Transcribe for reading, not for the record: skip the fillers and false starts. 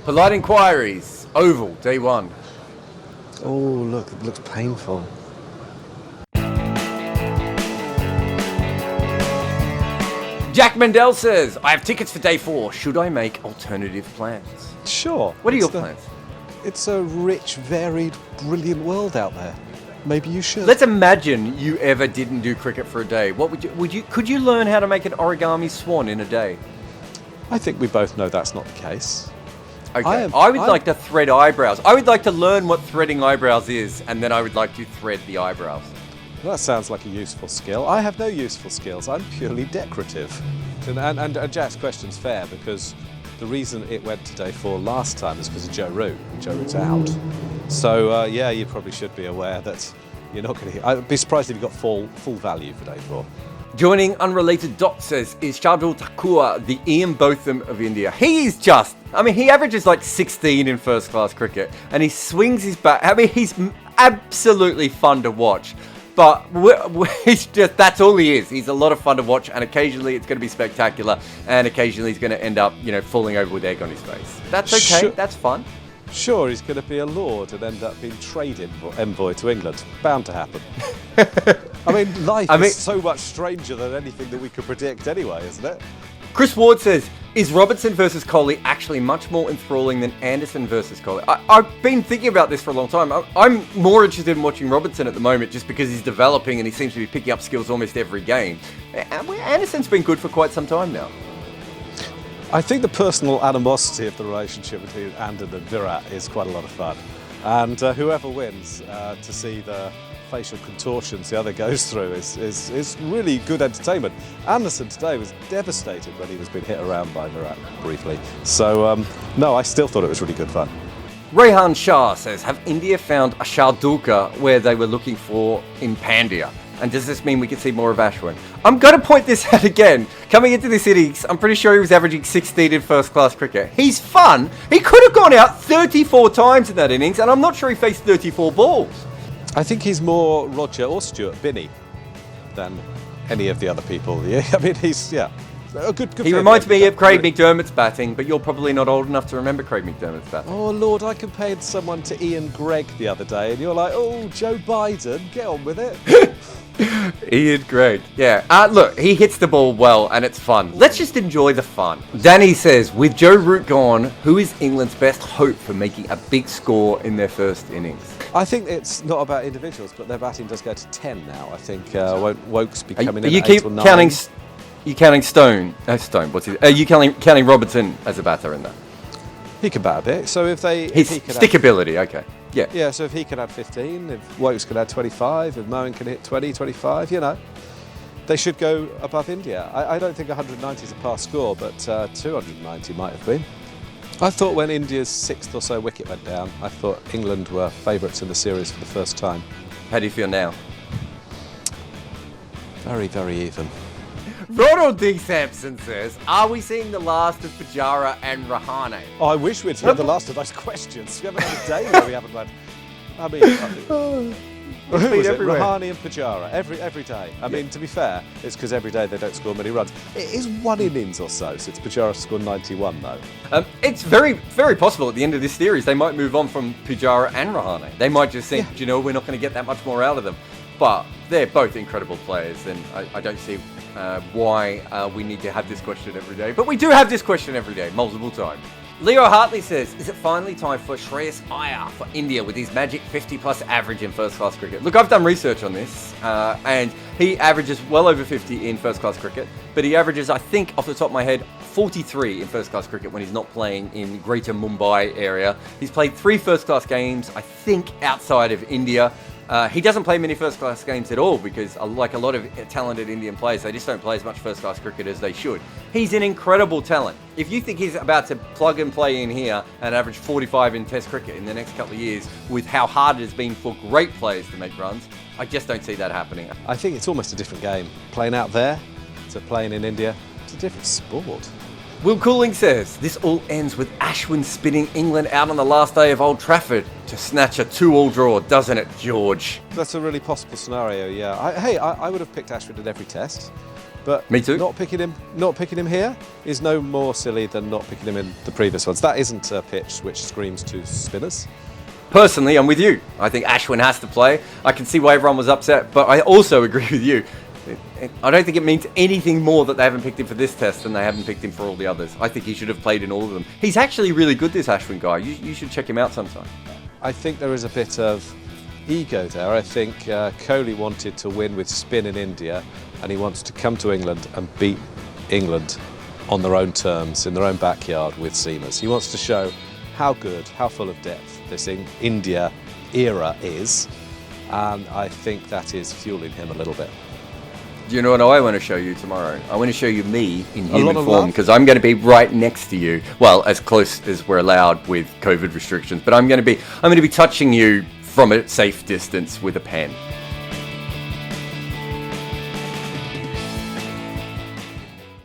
Polite Enquiries, Oval, day one. Oh, look, it looks painful. Jack Mendel says, I have tickets for day 4. Should I make alternative plans? Sure. What are your plans? It's a rich, varied, brilliant world out there. Maybe you should. Let's imagine you ever didn't do cricket for a day. What could you learn how to make an origami swan in a day? I think we both know that's not the case. Okay. I would like to thread eyebrows. I would like to learn what threading eyebrows is, and then I would like to thread the eyebrows. Well, that sounds like a useful skill. I have no useful skills. I'm purely decorative. And Jack's question's fair, because the reason it went to day 4 last time is because of Joe Root. Joe Root's out. So, yeah, you probably should be aware that you're not going to... I'd be surprised if you got full value for day 4. Joining Unrelated Dot says, is Shardul Thakur the Ian Botham of India? He is just... he averages like 16 in first-class cricket, and he swings his bat. He's absolutely fun to watch. But that's all he is. He's a lot of fun to watch, and occasionally it's going to be spectacular, and occasionally he's going to end up, falling over with egg on his face. That's okay. Sure. That's fun. Sure, he's going to be a lord and end up being trade envoy to England. Bound to happen. Life is so much stranger than anything that we could predict anyway, isn't it? Chris Ward says, is Robertson versus Kohli actually much more enthralling than Anderson versus Kohli? I've been thinking about this for a long time. I'm more interested in watching Robertson at the moment just because he's developing and he seems to be picking up skills almost every game. Anderson's been good for quite some time now. I think the personal animosity of the relationship between Andan and Virat is quite a lot of fun. And whoever wins, to see the facial contortions the other goes through is really good entertainment. Anderson today was devastated when he was being hit around by Virat briefly. So, no, I still thought it was really good fun. Rehan Shah says, have India found a Shardulka where they were looking for in Pandya? And does this mean we could see more of Ashwin? I'm going to point this out again. Coming into this innings, I'm pretty sure he was averaging 16 in first-class cricket. He's fun. He could have gone out 34 times in that innings, and I'm not sure he faced 34 balls. I think he's more Roger or Stuart Binney than any of the other people. He's a good. He reminds me of Craig McDermott's batting, but you're probably not old enough to remember Craig McDermott's batting. Oh, Lord, I compared someone to Ian Gregg the other day, and you're like, oh, Joe Biden, get on with it. Ian Gregg, yeah. Look, he hits the ball well, and it's fun. Let's just enjoy the fun. Danny says, with Joe Root gone, who is England's best hope for making a big score in their first innings? I think it's not about individuals, but their batting does go to 10 now. I think Wokes be coming in at 8 or 9. You counting Stone? Stone. What's his? Are you counting Robertson as a batter in that? He can bat a bit. So if stickability, okay. Yeah. Yeah. So if he can add 15, if Wokes can add 25, if Moen can hit 20, 25, they should go above India. I don't think 190 is a past score, but 290 might have been. I thought when India's 6th or so wicket went down, I thought England were favourites in the series for the first time. How do you feel now? Very, very even. Ronald D. Sampson says, are we seeing the last of Pujara and Rahane? Oh, I wish we'd heard the last of those questions. We haven't had a day where we haven't had... who was it? Rahane and Pujara, every day. To be fair, it's because every day they don't score many runs. It is one innings or so since Pujara scored 91, though. It's very, very possible at the end of this series they might move on from Pujara and Rahane. They might just think, we're not going to get that much more out of them. But they're both incredible players, and I don't see why we need to have this question every day. But we do have this question every day, multiple times. Leo Hartley says, is it finally time for Shreyas Iyer for India with his magic 50-plus average in first-class cricket? Look, I've done research on this, and he averages well over 50 in first-class cricket, but he averages, I think, off the top of my head, 43 in first-class cricket when he's not playing in Greater Mumbai area. He's played 3 first-class games, I think, outside of India. He doesn't play many first-class games at all because, like a lot of talented Indian players, they just don't play as much first-class cricket as they should. He's an incredible talent. If you think he's about to plug and play in here and average 45 in Test cricket in the next couple of years with how hard it has been for great players to make runs, I just don't see that happening. I think it's almost a different game. Playing out there to playing in India, it's a different sport. Will Cooling says, this all ends with Ashwin spinning England out on the last day of Old Trafford to snatch a 2-all draw, doesn't it, George? That's a really possible scenario, yeah. I would have picked Ashwin in every test. But Me too. Not picking him here is no more silly than not picking him in the previous ones. That isn't a pitch which screams to spinners. Personally, I'm with you. I think Ashwin has to play. I can see why everyone was upset, but I also agree with you. I don't think it means anything more that they haven't picked him for this test than they haven't picked him for all the others. I think he should have played in all of them. He's actually really good, this Ashwin guy. You should check him out sometime. I think there is a bit of ego there. I think Kohli wanted to win with spin in India, and he wants to come to England and beat England on their own terms, in their own backyard with seamers. He wants to show how good, how full of depth this India era is, and I think that is fueling him a little bit. Do you know what I want to show you tomorrow? I want to show you me in human form, love? because I'm going to be right next to you. Well, as close as we're allowed with COVID restrictions, but I'm going to be touching you from a safe distance with a pen.